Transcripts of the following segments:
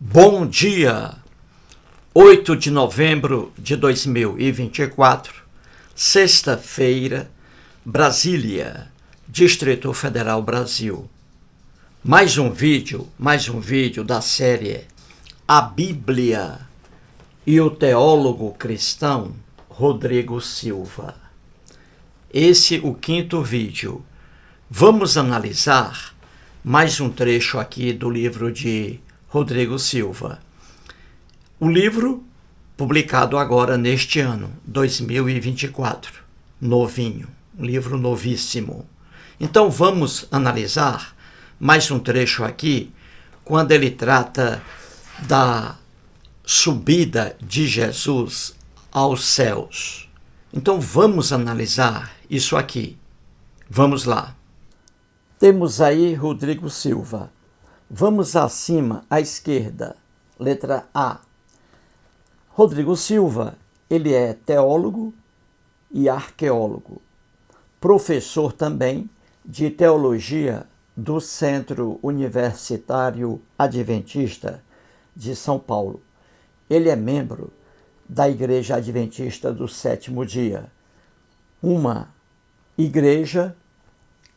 Bom dia! 8 de novembro de 2024, sexta-feira, Brasília, Distrito Federal, Brasil. Mais um vídeo da série A Bíblia e o teólogo cristão Rodrigo Silva. Esse o quinto vídeo. Vamos analisar mais um trecho aqui do livro de Rodrigo Silva. O livro publicado agora neste ano, 2024, novinho, um livro novíssimo. Então vamos analisar mais um trecho aqui, quando ele trata da subida de Jesus aos céus. Então vamos analisar isso aqui. Vamos lá. Temos aí Rodrigo Silva. Vamos acima à esquerda, letra A. Rodrigo Silva, ele é teólogo e arqueólogo, professor também de teologia do Centro Universitário Adventista de São Paulo. Ele é membro da Igreja Adventista do Sétimo Dia, uma igreja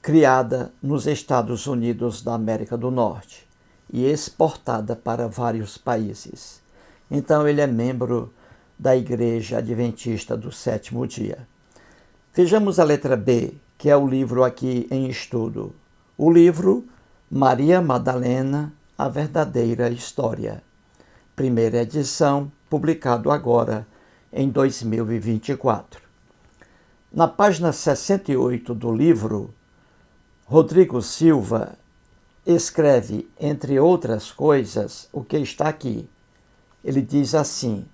criada nos Estados Unidos da América do Norte e exportada para vários países. Então ele é membro da Igreja Adventista do Sétimo Dia. Vejamos a letra B, que é o livro aqui em estudo. O livro Maria Madalena, a verdadeira história. Primeira edição, publicado agora em 2024. Na página 68 do livro, Rodrigo Silva escreve, entre outras coisas, o que está aqui. Ele diz assim: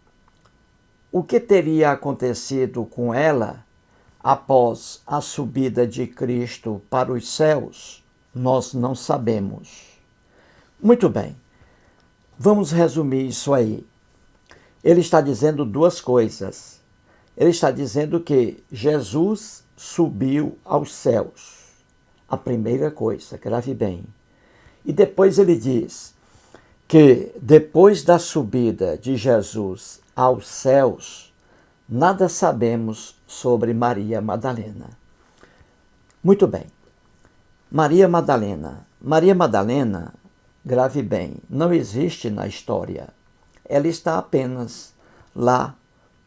o que teria acontecido com ela após a subida de Cristo para os céus, nós não sabemos. Muito bem, vamos resumir isso aí. Ele está dizendo duas coisas. Ele está dizendo que Jesus subiu aos céus. A primeira coisa, grave bem. E depois ele diz que depois da subida de Jesus aos céus, nada sabemos sobre Maria Madalena. Muito bem. Maria Madalena. Maria Madalena, grave bem, não existe na história. Ela está apenas lá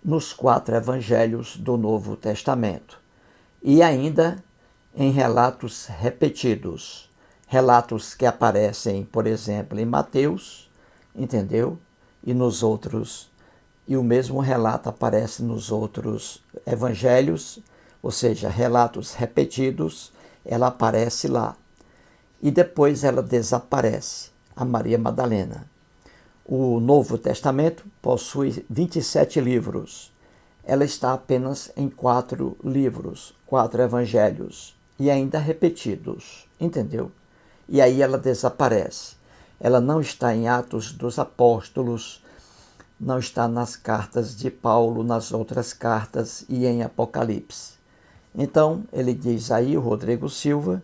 nos 4 evangelhos do Novo Testamento. E ainda em relatos repetidos. Relatos que aparecem, por exemplo, em Mateus, entendeu? E nos outros, e o mesmo relato aparece nos outros evangelhos, ou seja, relatos repetidos, ela aparece lá. E depois ela desaparece, a Maria Madalena. O Novo Testamento possui 27 livros. Ela está apenas em 4 livros, 4 evangelhos, e ainda repetidos, entendeu? E aí ela desaparece. Ela não está em Atos dos Apóstolos, não está nas cartas de Paulo, nas outras cartas e em Apocalipse. Então, ele diz aí, o Rodrigo Silva,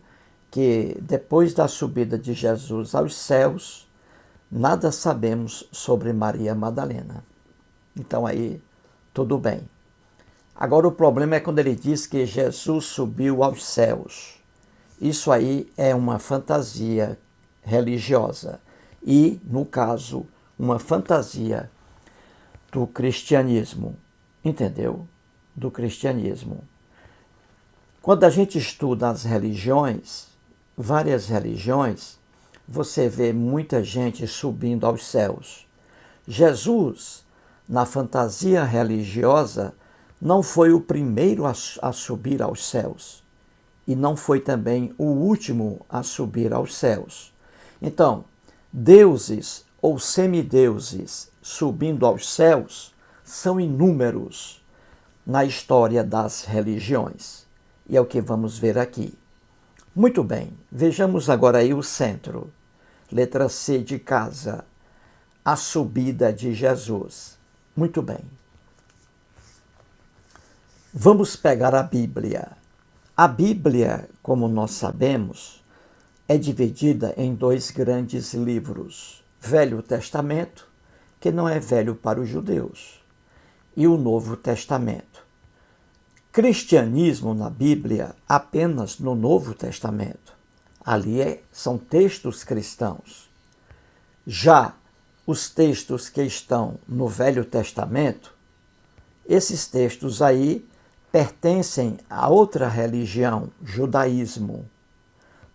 que depois da subida de Jesus aos céus, nada sabemos sobre Maria Madalena. Então aí, tudo bem. Agora o problema é quando ele diz que Jesus subiu aos céus. Isso aí é uma fantasia religiosa e, no caso, uma fantasia do cristianismo, entendeu? Do cristianismo. Quando a gente estuda as religiões, várias religiões, você vê muita gente subindo aos céus. Jesus, na fantasia religiosa, não foi o primeiro a subir aos céus. E não foi também o último a subir aos céus. Então, deuses ou semideuses subindo aos céus são inúmeros na história das religiões. E é o que vamos ver aqui. Muito bem, vejamos agora aí o centro. Letra C de casa. A subida de Jesus. Muito bem. Vamos pegar a Bíblia. A Bíblia, como nós sabemos, é dividida em 2 grandes livros. Velho Testamento, que não é velho para os judeus, e o Novo Testamento. Cristianismo na Bíblia apenas no Novo Testamento. Ali são textos cristãos. Já os textos que estão no Velho Testamento, esses textos aí pertencem a outra religião, judaísmo.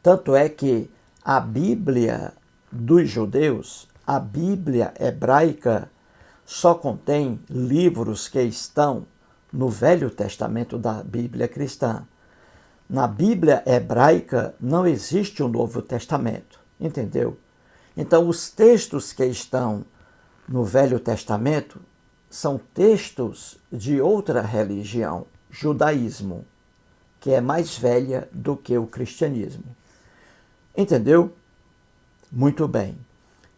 Tanto é que a Bíblia dos judeus, a Bíblia hebraica, só contém livros que estão no Velho Testamento da Bíblia cristã. Na Bíblia hebraica não existe o Novo Testamento, entendeu? Então, os textos que estão no Velho Testamento são textos de outra religião, judaísmo, que é mais velha do que o cristianismo. Entendeu? Muito bem.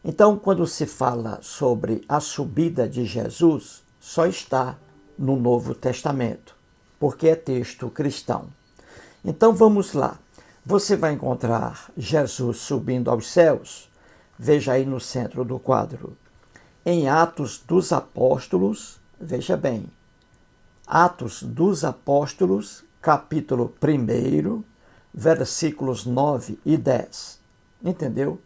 Então, quando se fala sobre a subida de Jesus, só está no Novo Testamento, porque é texto cristão. Então, vamos lá. Você vai encontrar Jesus subindo aos céus. Veja aí no centro do quadro. Em Atos dos Apóstolos, veja bem, Atos dos Apóstolos, capítulo 1, versículos 9 e 10. Entendeu?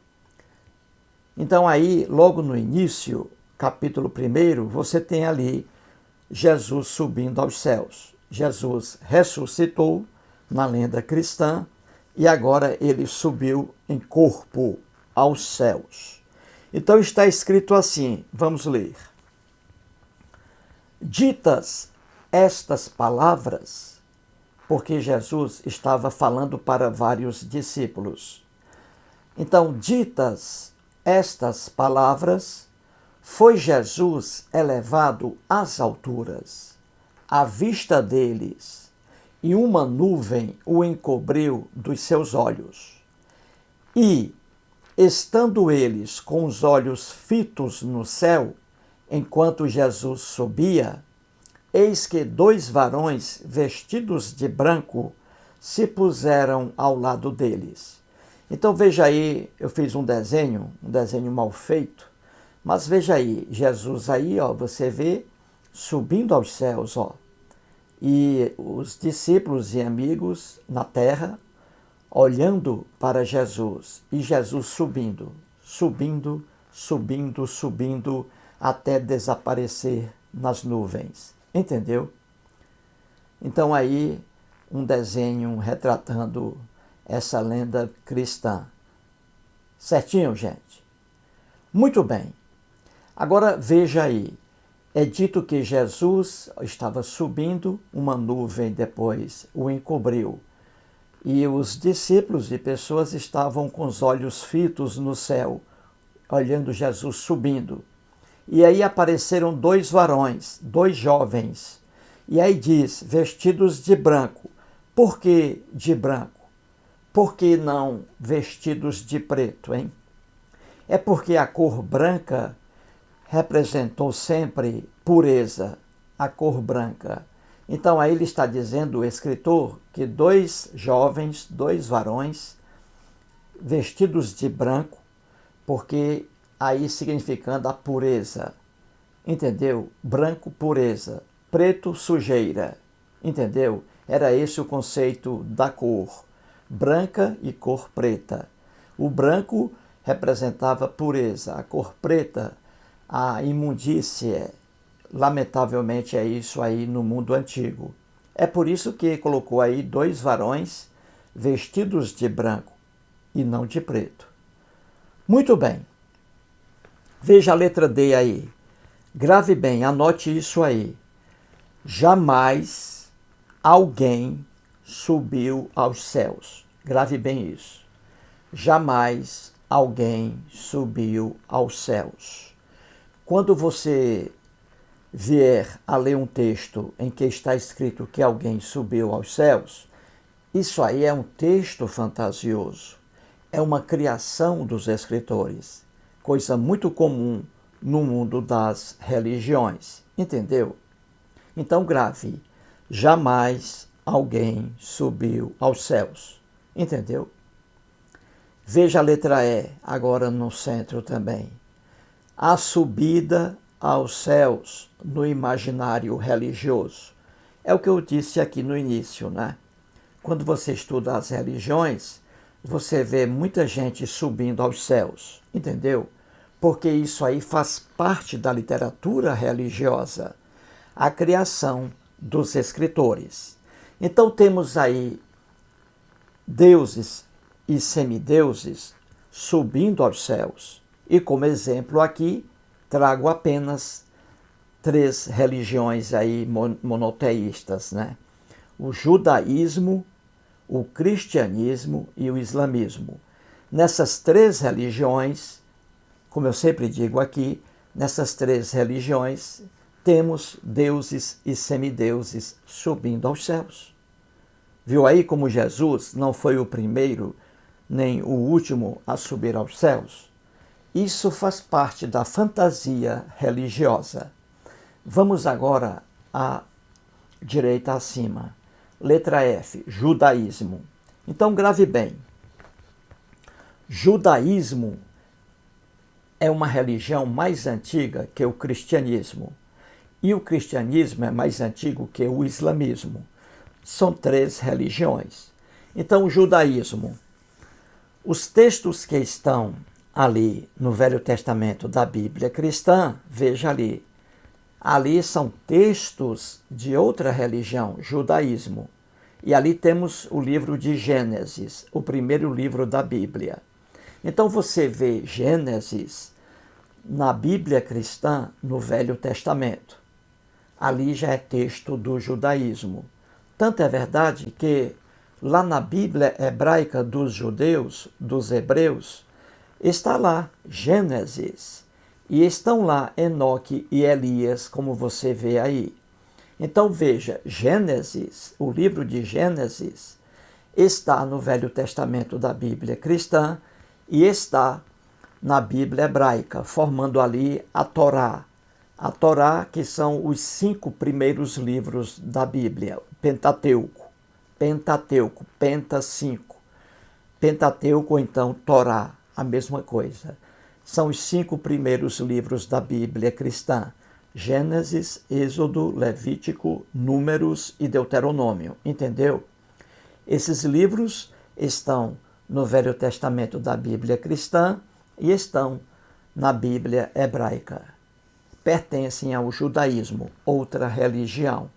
Então aí, logo no início, capítulo 1, você tem ali Jesus subindo aos céus. Jesus ressuscitou na lenda cristã e agora ele subiu em corpo aos céus. Então está escrito assim, vamos ler. Ditas estas palavras, porque Jesus estava falando para vários discípulos. Então, ditas estas palavras, foi Jesus elevado às alturas, à vista deles, e uma nuvem o encobriu dos seus olhos. E, estando eles com os olhos fitos no céu, enquanto Jesus subia, eis que 2 varões vestidos de branco se puseram ao lado deles. Então veja aí, eu fiz um desenho mal feito, mas veja aí, Jesus aí, ó, você vê subindo aos céus, ó, e os discípulos e amigos na terra olhando para Jesus, e Jesus subindo, até desaparecer nas nuvens. Entendeu? Então aí um desenho retratando essa lenda cristã. Certinho, gente? Muito bem. Agora veja aí. É dito que Jesus estava subindo, uma nuvem depois o encobriu. E os discípulos e pessoas estavam com os olhos fitos no céu, olhando Jesus subindo. E aí apareceram 2 varões, 2 jovens. E aí diz, vestidos de branco. Por que de branco? Por que não vestidos de preto, hein? É porque a cor branca representou sempre pureza, a cor branca. Então aí ele está dizendo, o escritor, que 2 jovens, 2 varões, vestidos de branco, porque aí significando a pureza, entendeu? Branco, pureza, preto, sujeira, entendeu? Era esse o conceito da cor, branca e cor preta. O branco representava pureza, a cor preta, a imundície. Lamentavelmente é isso aí no mundo antigo. É por isso que colocou aí 2 varões vestidos de branco e não de preto. Muito bem. Veja a letra D aí. Grave bem, anote isso aí. Jamais alguém subiu aos céus. Grave bem isso. Jamais alguém subiu aos céus. Quando você vier a ler um texto em que está escrito que alguém subiu aos céus, isso aí é um texto fantasioso. É uma criação dos escritores. Coisa muito comum no mundo das religiões. Entendeu? Então grave. Jamais alguém subiu aos céus. Entendeu? Veja a letra E agora no centro também. A subida aos céus no imaginário religioso. É o que eu disse aqui no início, né? Quando você estuda as religiões, você vê muita gente subindo aos céus, entendeu? Porque isso aí faz parte da literatura religiosa, a criação dos escritores. Então temos aí deuses e semideuses subindo aos céus. E como exemplo aqui, trago apenas 3 religiões aí monoteístas, né? O judaísmo, o cristianismo e o islamismo. Nessas 3 religiões, como eu sempre digo aqui, nessas 3 religiões temos deuses e semideuses subindo aos céus. Viu aí como Jesus não foi o primeiro nem o último a subir aos céus? Isso faz parte da fantasia religiosa. Vamos agora à direita acima. Letra F, judaísmo. Então grave bem. Judaísmo é uma religião mais antiga que o cristianismo. E o cristianismo é mais antigo que o islamismo. São 3 religiões. Então, o judaísmo. Os textos que estão ali no Velho Testamento da Bíblia cristã, veja ali. Ali são textos de outra religião, judaísmo. E ali temos o livro de Gênesis, o primeiro livro da Bíblia. Então você vê Gênesis na Bíblia cristã, no Velho Testamento. Ali já é texto do judaísmo. Tanto é verdade que lá na Bíblia hebraica dos judeus, dos hebreus, está lá Gênesis. E estão lá Enoque e Elias, como você vê aí. Então veja, Gênesis, o livro de Gênesis, está no Velho Testamento da Bíblia cristã e está na Bíblia hebraica, formando ali a Torá. A Torá, que são os 5 primeiros livros da Bíblia, Pentateuco, Penta 5. Pentateuco ou então Torá, a mesma coisa. São os 5 primeiros livros da Bíblia cristã. Gênesis, Êxodo, Levítico, Números e Deuteronômio. Entendeu? Esses livros estão no Velho Testamento da Bíblia cristã e estão na Bíblia hebraica. Pertencem ao judaísmo, outra religião.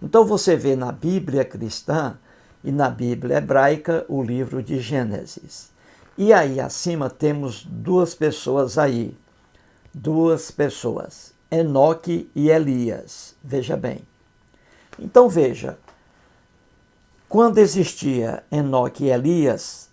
Então você vê na Bíblia cristã e na Bíblia hebraica o livro de Gênesis. E aí acima temos 2 pessoas aí. 2 pessoas. Enoque e Elias. Veja bem. Então veja. Quando existia Enoque e Elias,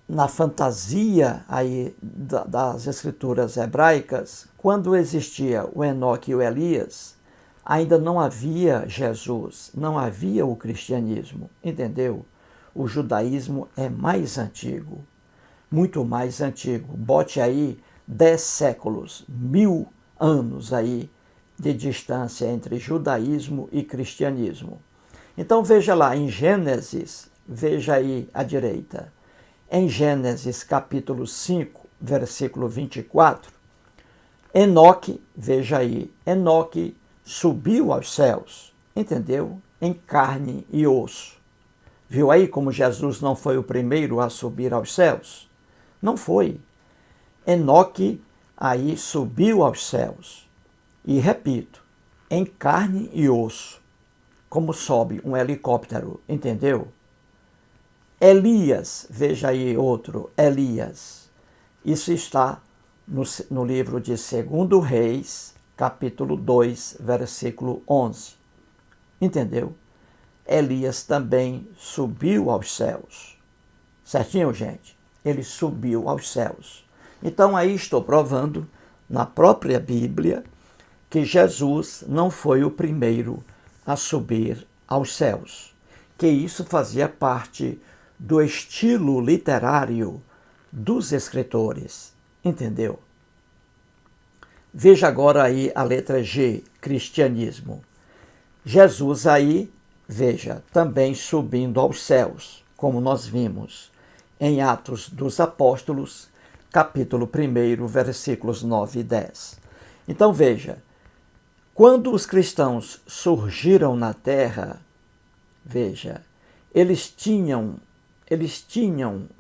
na fantasia aí das escrituras hebraicas, quando existia o Enoque e o Elias, ainda não havia Jesus, não havia o cristianismo, entendeu? O judaísmo é mais antigo, muito mais antigo. Bote aí 10 séculos, 1000 anos aí de distância entre judaísmo e cristianismo. Então veja lá, em Gênesis, veja aí à direita, em Gênesis capítulo 5, versículo 24, Enoque, veja aí, Enoque subiu aos céus, entendeu? Em carne e osso. Viu aí como Jesus não foi o primeiro a subir aos céus? Não foi. Enoque aí subiu aos céus. E repito, em carne e osso, como sobe um helicóptero, entendeu? Elias, veja aí outro, Elias. Isso está no livro de 2 Reis, capítulo 2, versículo 11. Entendeu? Elias também subiu aos céus. Certinho, gente? Ele subiu aos céus. Então aí estou provando, na própria Bíblia, que Jesus não foi o primeiro a subir aos céus. Que isso fazia parte do estilo literário dos escritores. Entendeu? Veja agora aí a letra G, cristianismo. Jesus aí, veja, também subindo aos céus, como nós vimos em Atos dos Apóstolos, capítulo 1, versículos 9 e 10. Então veja, quando os cristãos surgiram na terra, veja, eles tinham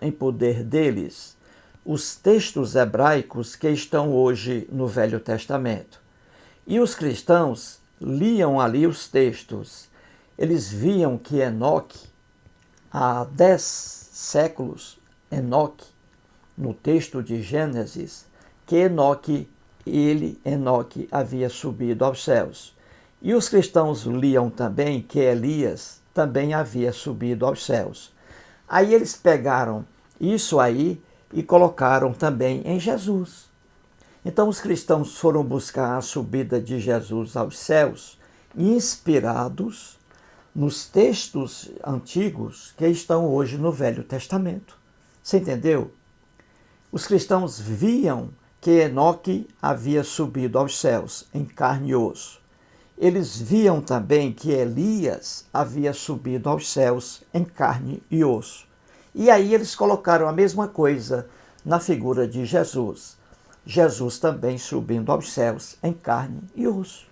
em poder deles os textos hebraicos que estão hoje no Velho Testamento. E os cristãos liam ali os textos. Eles viam que Enoque, há 10 séculos, no texto de Gênesis, que Enoque havia subido aos céus. E os cristãos liam também que Elias também havia subido aos céus. Aí eles pegaram isso aí e colocaram também em Jesus. Então os cristãos foram buscar a subida de Jesus aos céus, inspirados nos textos antigos que estão hoje no Velho Testamento. Você entendeu? Os cristãos viam que Enoque havia subido aos céus em carne e osso. Eles viam também que Elias havia subido aos céus em carne e osso. E aí eles colocaram a mesma coisa na figura de Jesus. Jesus também subindo aos céus em carne e osso.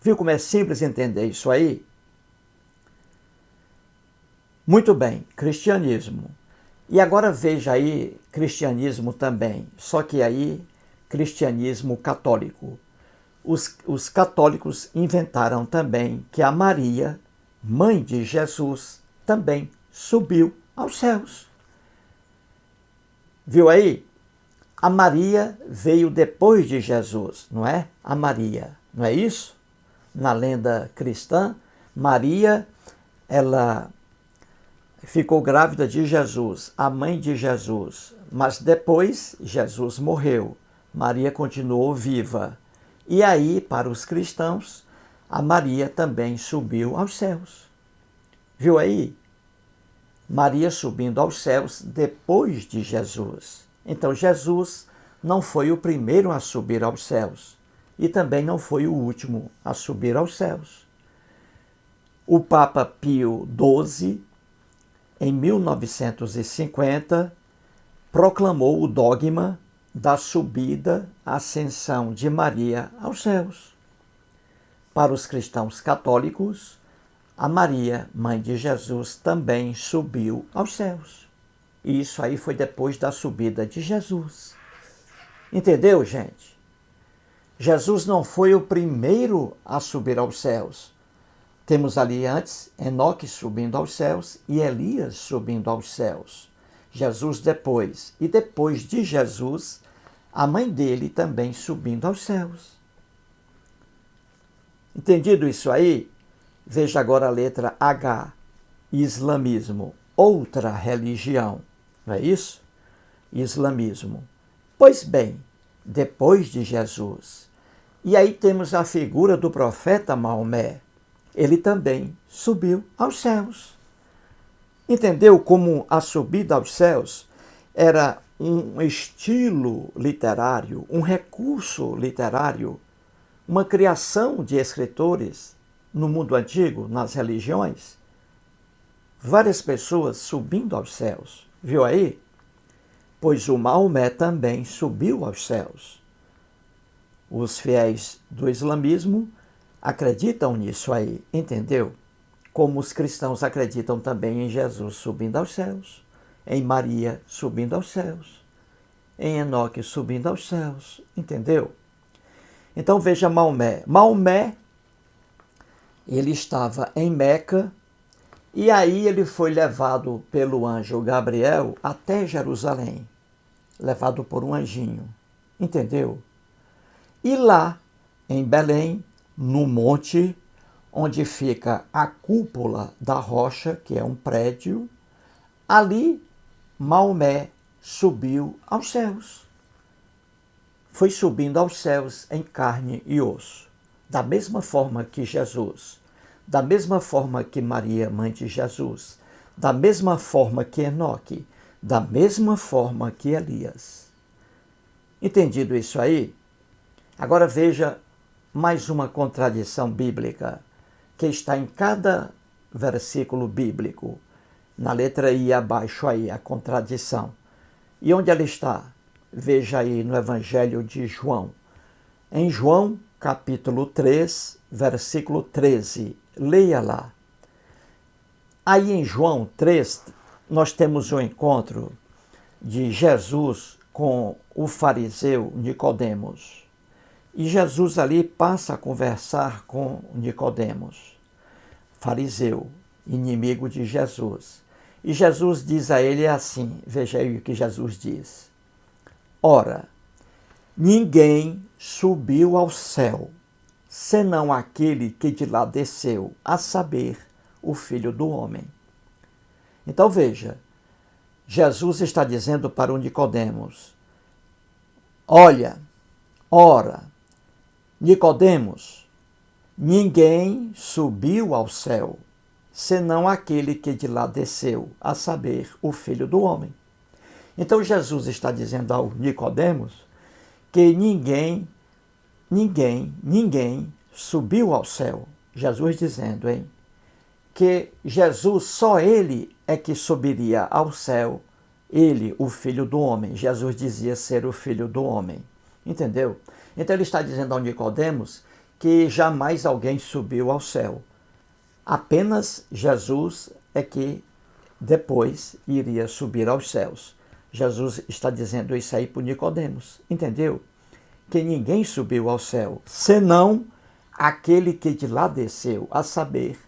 Viu como é simples entender isso aí? Muito bem, cristianismo. E agora veja aí cristianismo também, só que aí cristianismo católico. Os católicos inventaram também que a Maria, mãe de Jesus, também subiu aos céus. Viu aí? A Maria veio depois de Jesus, não é? A Maria, não é isso? Na lenda cristã, Maria, ela ficou grávida de Jesus, a mãe de Jesus, mas depois Jesus morreu. Maria continuou viva. E aí, para os cristãos, a Maria também subiu aos céus. Viu aí? Maria subindo aos céus depois de Jesus. Então, Jesus não foi o primeiro a subir aos céus e também não foi o último a subir aos céus. O Papa Pio XII, em 1950, proclamou o dogma da subida, ascensão de Maria aos céus. Para os cristãos católicos, a Maria, mãe de Jesus, também subiu aos céus. E isso aí foi depois da subida de Jesus. Entendeu, gente? Jesus não foi o primeiro a subir aos céus. Temos ali antes Enoque subindo aos céus e Elias subindo aos céus. Jesus depois. E depois de Jesus, a mãe dele também subindo aos céus. Entendido isso aí? Veja agora a letra H. Islamismo, outra religião. Não é isso? Islamismo. Pois bem, depois de Jesus. E aí temos a figura do profeta Maomé. Ele também subiu aos céus. Entendeu como a subida aos céus era um estilo literário, um recurso literário, uma criação de escritores no mundo antigo, nas religiões? Várias pessoas subindo aos céus. Viu aí? Pois o Maomé também subiu aos céus. Os fiéis do islamismo acreditam nisso aí, entendeu? Como os cristãos acreditam também em Jesus subindo aos céus, em Maria subindo aos céus, em Enoque subindo aos céus, entendeu? Então veja Maomé. Maomé, ele estava em Meca e aí ele foi levado pelo anjo Gabriel até Jerusalém, levado por um anjinho, entendeu? E lá, em Belém, no monte, onde fica a cúpula da rocha, que é um prédio, ali Maomé subiu aos céus. Foi subindo aos céus em carne e osso, da mesma forma que Jesus, da mesma forma que Maria, mãe de Jesus, da mesma forma que Enoque, da mesma forma que Elias. Entendido isso aí? Agora veja mais uma contradição bíblica que está em cada versículo bíblico. Na letra I abaixo aí, a contradição. E onde ela está? Veja aí no Evangelho de João, em João capítulo 3, versículo 13. Leia lá. Aí em João 3, nós temos o encontro de Jesus com o fariseu Nicodemos. E Jesus ali passa a conversar com Nicodemos, fariseu, inimigo de Jesus. E Jesus diz a ele assim, veja aí o que Jesus diz. Ora, ninguém subiu ao céu, senão aquele que de lá desceu, a saber, o Filho do Homem. Então veja, Jesus está dizendo para o Nicodemos, olha, ora, Nicodemos, ninguém subiu ao céu, senão aquele que de lá desceu, a saber, o Filho do Homem. Então Jesus está dizendo ao Nicodemos que ninguém subiu ao céu. Jesus dizendo, que Jesus, só ele é que subiria ao céu, ele, o Filho do Homem. Jesus dizia ser o Filho do Homem. Entendeu? Então ele está dizendo ao Nicodemos que jamais alguém subiu ao céu. Apenas Jesus é que depois iria subir aos céus. Jesus está dizendo isso aí para Nicodemos. Entendeu? Que ninguém subiu ao céu, senão aquele que de lá desceu, a saber,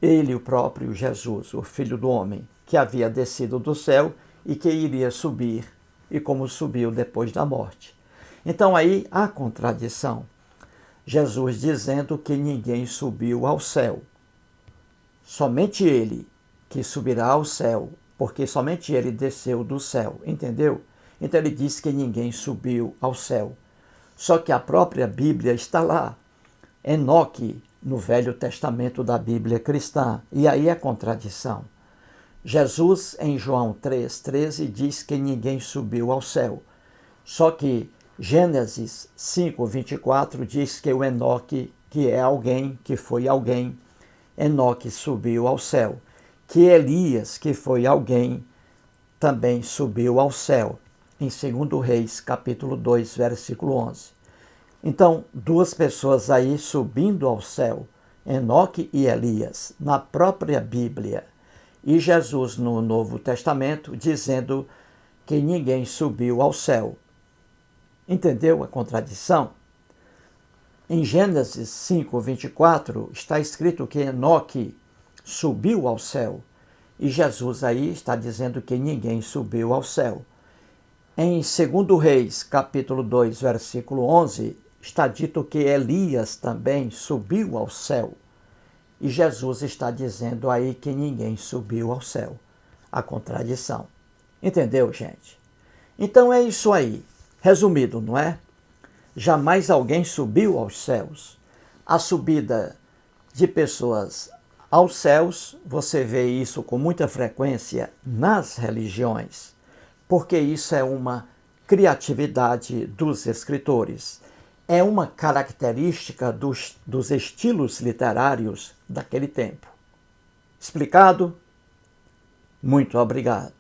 ele, o próprio Jesus, o Filho do Homem, que havia descido do céu e que iria subir, e como subiu depois da morte. Então aí há contradição. Jesus dizendo que ninguém subiu ao céu. Somente ele que subirá ao céu, porque somente ele desceu do céu, entendeu? Então ele diz que ninguém subiu ao céu. Só que a própria Bíblia está lá. Enoque, no Velho Testamento da Bíblia cristã. E aí é contradição. Jesus, em João 3,13, diz que ninguém subiu ao céu. Só que Gênesis 5,24 diz que o Enoque, que é alguém, que foi alguém, Enoque subiu ao céu. Que Elias, que foi alguém, também subiu ao céu. Em 2 Reis, capítulo 2, versículo 11. Então, duas pessoas aí subindo ao céu, Enoque e Elias, na própria Bíblia. E Jesus, no Novo Testamento, dizendo que ninguém subiu ao céu. Entendeu a contradição? Em Gênesis 5,24, está escrito que Enoque subiu ao céu. E Jesus aí está dizendo que ninguém subiu ao céu. Em 2 Reis, capítulo 2, versículo 11, está dito que Elias também subiu ao céu. E Jesus está dizendo aí que ninguém subiu ao céu. A contradição. Entendeu, gente? Então é isso aí. Resumido, não é? Jamais alguém subiu aos céus. A subida de pessoas aos céus, você vê isso com muita frequência nas religiões, porque isso é uma criatividade dos escritores. É uma característica dos estilos literários daquele tempo. Explicado? Muito obrigado.